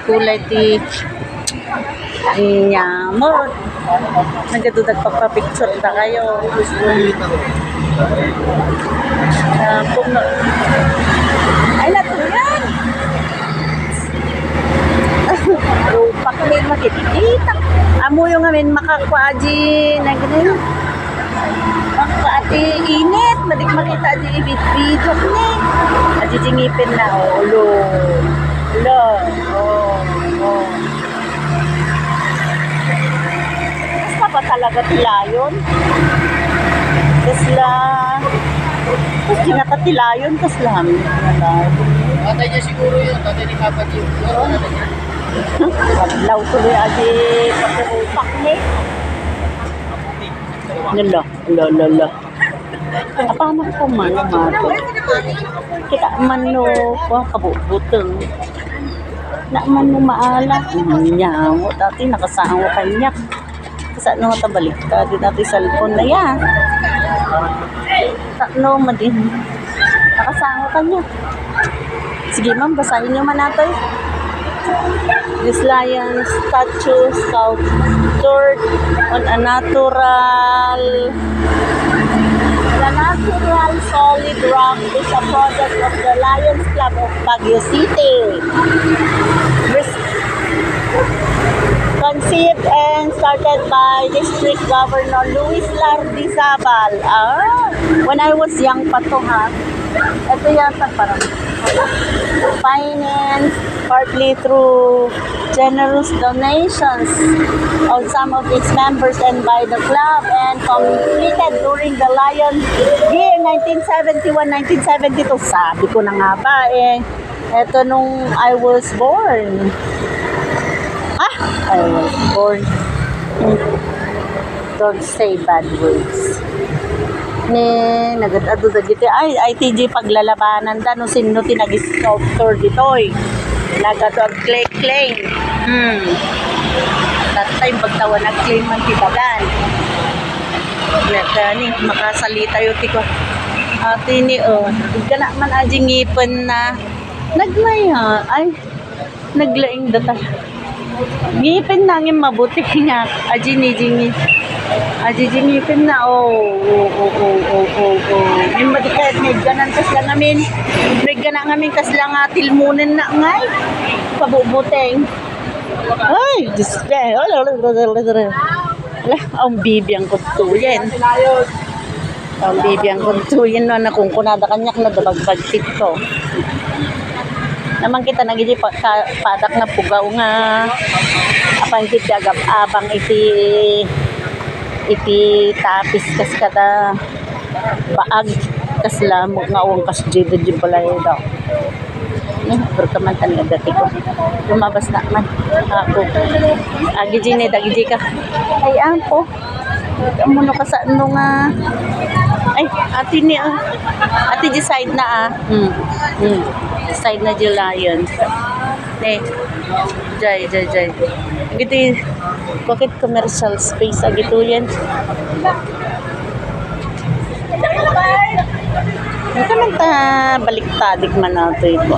kulay ti nyamot. Nagadudag pagpa-picture na kayo. Puno. Ay, natuyan! Rupak may makikita. Amo yung amin makakwaji na ganun. Makakaati init. Madik makita di ibit-bidok ni. Ajijingipin na. Ulo. Ulo. Oh. Basta ba talaga tilayon? Kasla. Tapos kinakatilayon. Kasla kami. Tatay niya siguro yun. Tatay ni Papa Jim. Paglaw tuloy aji pagkurupak ni. Lala. Apa man ko man. Kita man no kabututeng. Na man mo maala. Niya mo dati nakasama kanya. Sa no tabalik ka di dati cellphone na ya. Takno madin. Nakasama kanya. Sige ma'am, basahin niyo man natin. This lion statue sculptured on a natural solid rock is a product of the Lions Club of Baguio City. Conceived and started by District Governor Luis Lardizabal. When I was young pa to ha. Ito yata parang finance partly through generous donations of some of its members and by the club, and completed during the Lion year 1971-1972. Sabi ko na nga ba eto nung I was born. I was born. Don't say bad words. Nagadado da dito ay ITG paglalabanan da no sino tinag-sculptor ditoy nagadog claim that time pagtawa nag-claim man titagan ni makasalita yung tiko ate ni gana man aji ngipon na naglay ha ay naglaing data ngipin nangin mabuti nga aji ni jingi ngipin na yung madikayat may ganan kas lang amin kas lang tilmunin na ngay pabubuteng ay display ang bibiyang kuntuyen na kung kunada kanyak na dabagbag tito naman kita nagiji padak na pugaw nga apang kitagap abang iti tapis kas kada baag kasla mo nga uwang kas jida balay daw berkaman tanda dati ko lumabas na man ako agiji ni dagiji ka ay ampo amuno ka sa ano nga ay ati ni ati di side na side na di lion jay gitu bakit commercial space agito yan ito man ta baliktad man nato ito